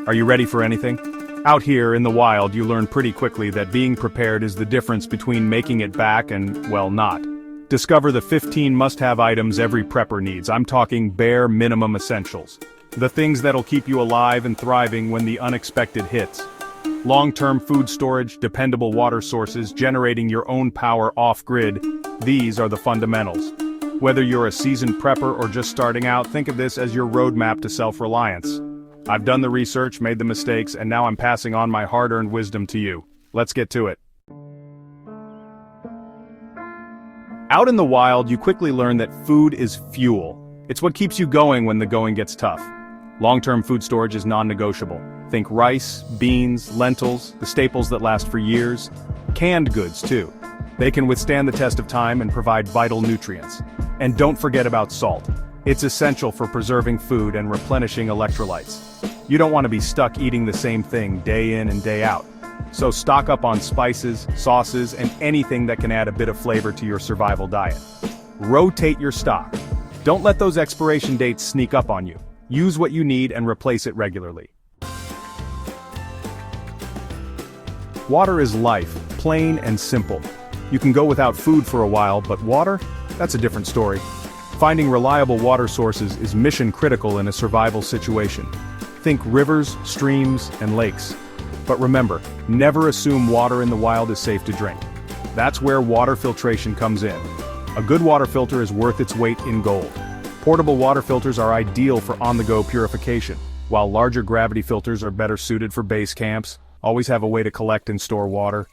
Are you ready for anything? Out here in the wild, you learn pretty quickly that being prepared is the difference between making it back and, well, not. Discover the 15 must-have items every prepper needs. I'm talking bare minimum essentials. The things that'll keep you alive and thriving when the unexpected hits. Long-term food storage, dependable water sources, generating your own power off-grid. These are the fundamentals. Whether you're a seasoned prepper or just starting out, think of this as your roadmap to self-reliance. I've done the research, made the mistakes, and now I'm passing on my hard-earned wisdom to you. Let's get to it. Out in the wild, you quickly learn that food is fuel. It's what keeps you going when the going gets tough. Long-term food storage is non-negotiable. Think rice, beans, lentils, the staples that last for years. Canned goods, too. They can withstand the test of time and provide vital nutrients. And don't forget about salt. It's essential for preserving food and replenishing electrolytes. You don't want to be stuck eating the same thing day in and day out. So stock up on spices, sauces, and anything that can add a bit of flavor to your survival diet. Rotate your stock. Don't let those expiration dates sneak up on you. Use what you need and replace it regularly. Water is life, plain and simple. You can go without food for a while, but water? That's a different story. Finding reliable water sources is mission critical in a survival situation. Think rivers, streams, and lakes. But remember, never assume water in the wild is safe to drink. That's where water filtration comes in. A good water filter is worth its weight in gold. Portable water filters are ideal for on-the-go purification, while larger gravity filters are better suited for base camps. Always have a way to collect and store water.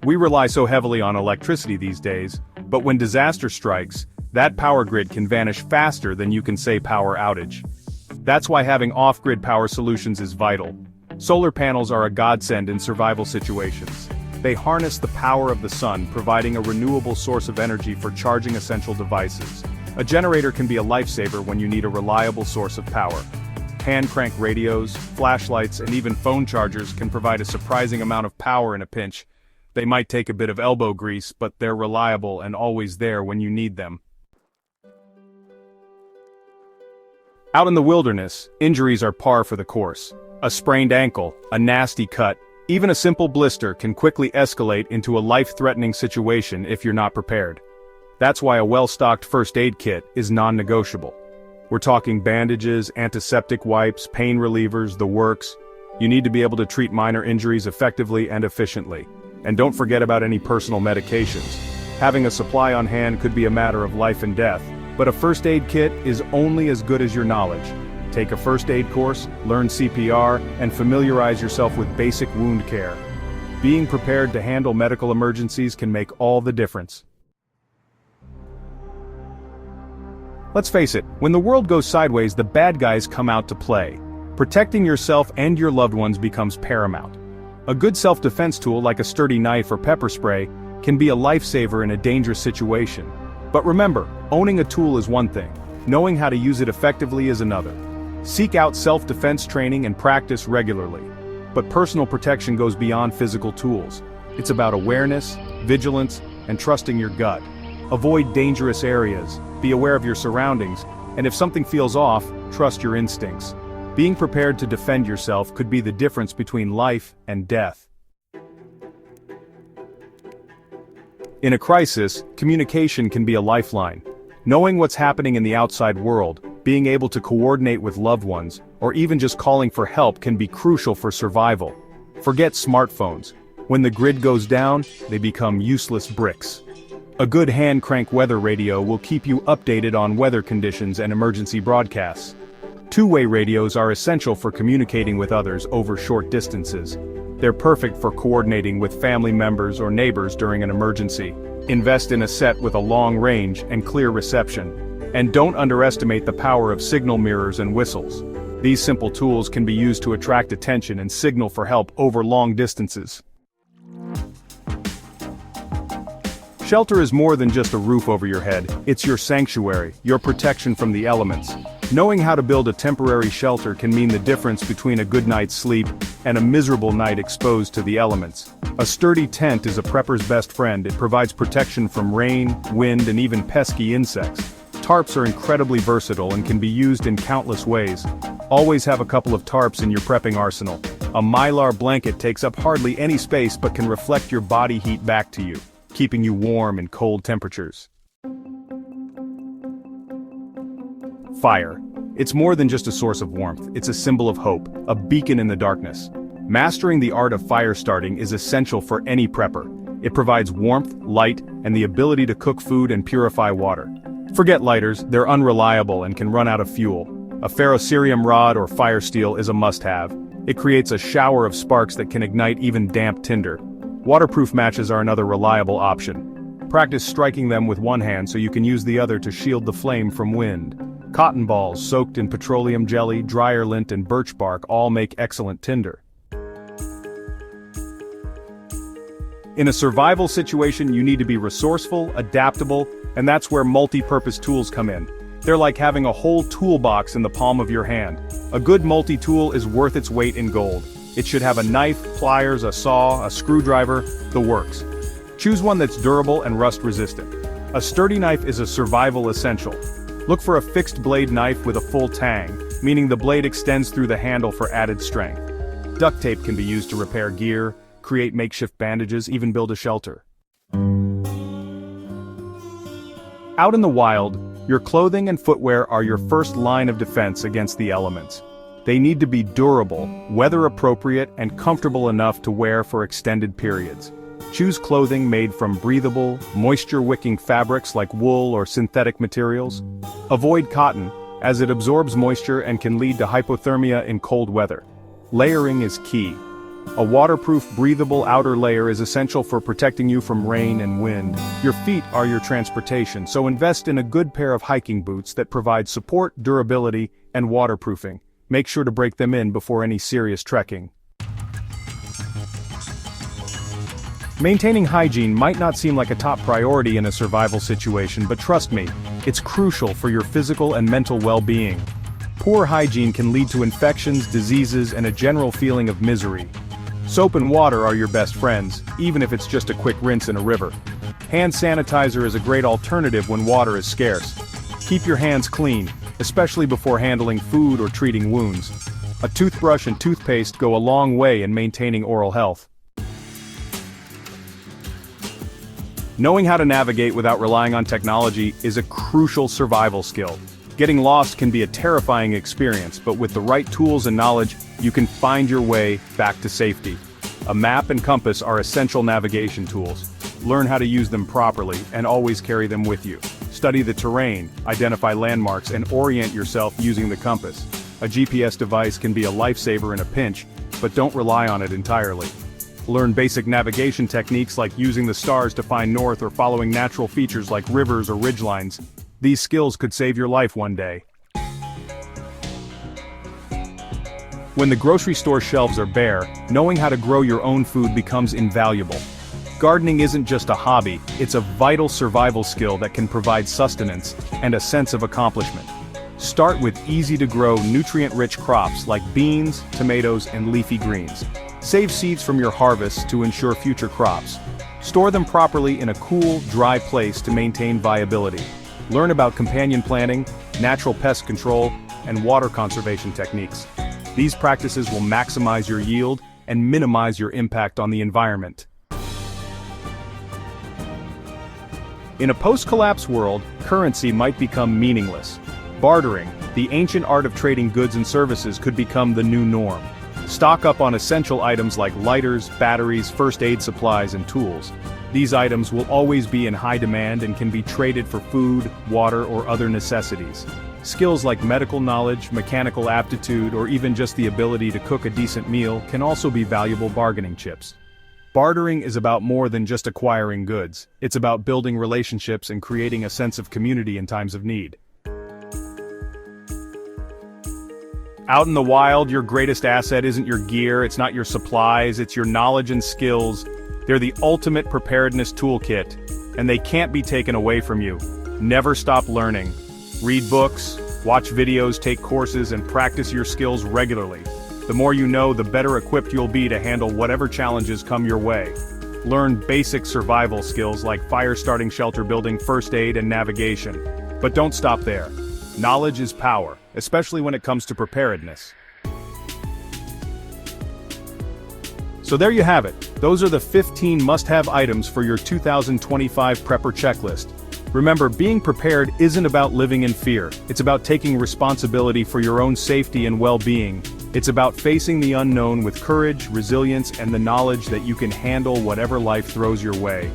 We rely so heavily on electricity these days, but when disaster strikes, that power grid can vanish faster than you can say power outage. That's why having off-grid power solutions is vital. Solar panels are a godsend in survival situations. They harness the power of the sun, providing a renewable source of energy for charging essential devices. A generator can be a lifesaver when you need a reliable source of power. Hand-crank radios, flashlights, and even phone chargers can provide a surprising amount of power in a pinch. They might take a bit of elbow grease, but they're reliable and always there when you need them. Out in the wilderness, injuries are par for the course. A sprained ankle, a nasty cut, even a simple blister can quickly escalate into a life-threatening situation if you're not prepared. That's why a well-stocked first aid kit is non-negotiable. We're talking bandages, antiseptic wipes, pain relievers, the works. You need to be able to treat minor injuries effectively and efficiently. And don't forget about any personal medications. Having a supply on hand could be a matter of life and death, but a first aid kit is only as good as your knowledge. Take a first aid course, learn CPR, and familiarize yourself with basic wound care. Being prepared to handle medical emergencies can make all the difference. Let's face it, when the world goes sideways, the bad guys come out to play. Protecting yourself and your loved ones becomes paramount. A good self-defense tool like a sturdy knife or pepper spray can be a lifesaver in a dangerous situation. But remember, owning a tool is one thing, knowing how to use it effectively is another. Seek out self-defense training and practice regularly. But personal protection goes beyond physical tools. It's about awareness, vigilance, and trusting your gut. Avoid dangerous areas, be aware of your surroundings, and if something feels off, trust your instincts. Being prepared to defend yourself could be the difference between life and death. In a crisis, communication can be a lifeline. Knowing what's happening in the outside world, being able to coordinate with loved ones, or even just calling for help can be crucial for survival. Forget smartphones. When the grid goes down, they become useless bricks. A good hand-crank weather radio will keep you updated on weather conditions and emergency broadcasts. Two-way radios are essential for communicating with others over short distances. They're perfect for coordinating with family members or neighbors during an emergency. Invest in a set with a long range and clear reception. And don't underestimate the power of signal mirrors and whistles. These simple tools can be used to attract attention and signal for help over long distances. Shelter is more than just a roof over your head, it's your sanctuary, your protection from the elements. Knowing how to build a temporary shelter can mean the difference between a good night's sleep and a miserable night exposed to the elements. A sturdy tent is a prepper's best friend. It provides protection from rain, wind, and even pesky insects. Tarps are incredibly versatile and can be used in countless ways. Always have a couple of tarps in your prepping arsenal. A mylar blanket takes up hardly any space but can reflect your body heat back to you, keeping you warm in cold temperatures. Fire. It's more than just a source of warmth, it's a symbol of hope, a beacon in the darkness. Mastering the art of fire starting is essential for any prepper. It provides warmth, light, and the ability to cook food and purify water. Forget lighters, they're unreliable and can run out of fuel. A ferrocerium rod or fire steel is a must-have. It creates a shower of sparks that can ignite even damp tinder. Waterproof matches are another reliable option. Practice striking them with one hand so you can use the other to shield the flame from wind. Cotton balls soaked in petroleum jelly, dryer lint, and birch bark all make excellent tinder. In a survival situation, you need to be resourceful, adaptable, and that's where multi-purpose tools come in. They're like having a whole toolbox in the palm of your hand. A good multi-tool is worth its weight in gold. It should have a knife, pliers, a saw, a screwdriver, the works. Choose one that's durable and rust-resistant. A sturdy knife is a survival essential. Look for a fixed blade knife with a full tang, meaning the blade extends through the handle for added strength. Duct tape can be used to repair gear, create makeshift bandages, even build a shelter. Out in the wild, your clothing and footwear are your first line of defense against the elements. They need to be durable, weather-appropriate, and comfortable enough to wear for extended periods. Choose clothing made from breathable, moisture-wicking fabrics like wool or synthetic materials. Avoid cotton, as it absorbs moisture and can lead to hypothermia in cold weather. Layering is key. A waterproof, breathable outer layer is essential for protecting you from rain and wind. Your feet are your transportation, so invest in a good pair of hiking boots that provide support, durability, and waterproofing. Make sure to break them in before any serious trekking. Maintaining hygiene might not seem like a top priority in a survival situation, but trust me, it's crucial for your physical and mental well-being. Poor hygiene can lead to infections, diseases, and a general feeling of misery. Soap and water are your best friends, even if it's just a quick rinse in a river. Hand sanitizer is a great alternative when water is scarce. Keep your hands clean, especially before handling food or treating wounds. A toothbrush and toothpaste go a long way in maintaining oral health. Knowing how to navigate without relying on technology is a crucial survival skill. Getting lost can be a terrifying experience, but with the right tools and knowledge, you can find your way back to safety. A map and compass are essential navigation tools. Learn how to use them properly, and always carry them with you. Study the terrain, identify landmarks, and orient yourself using the compass. A GPS device can be a lifesaver in a pinch, but don't rely on it entirely. Learn basic navigation techniques like using the stars to find north or following natural features like rivers or ridgelines. These skills could save your life one day. When the grocery store shelves are bare, knowing how to grow your own food becomes invaluable. Gardening isn't just a hobby, it's a vital survival skill that can provide sustenance and a sense of accomplishment. Start with easy-to-grow, nutrient-rich crops like beans, tomatoes, and leafy greens. Save seeds from your harvests to ensure future crops. Store them properly in a cool, dry place to maintain viability. Learn about companion planting, natural pest control, and water conservation techniques. These practices will maximize your yield and minimize your impact on the environment. In a post-collapse world, currency might become meaningless. Bartering, the ancient art of trading goods and services, could become the new norm. Stock up on essential items like lighters, batteries, first aid supplies, and tools. These items will always be in high demand and can be traded for food, water, or other necessities. Skills like medical knowledge, mechanical aptitude, or even just the ability to cook a decent meal can also be valuable bargaining chips. Bartering is about more than just acquiring goods. It's about building relationships and creating a sense of community in times of need. Out in the wild, your greatest asset isn't your gear, it's not your supplies, it's your knowledge and skills. They're the ultimate preparedness toolkit, and they can't be taken away from you. Never stop learning. Read books, watch videos, take courses, and practice your skills regularly. The more you know, the better equipped you'll be to handle whatever challenges come your way. Learn basic survival skills like fire starting, shelter building, first aid, and navigation. But don't stop there. Knowledge is power, especially when it comes to preparedness. So there you have it. Those are the 15 must-have items for your 2025 Prepper checklist. Remember, being prepared isn't about living in fear. It's about taking responsibility for your own safety and well-being. It's about facing the unknown with courage, resilience, and the knowledge that you can handle whatever life throws your way.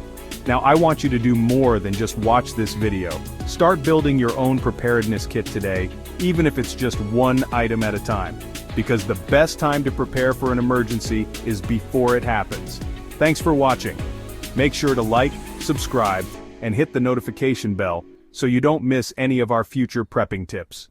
Now, I want you to do more than just watch this video. Start building your own preparedness kit today, even if it's just one item at a time. Because the best time to prepare for an emergency is before it happens. Thanks for watching. Make sure to like, subscribe, and hit the notification bell so you don't miss any of our future prepping tips.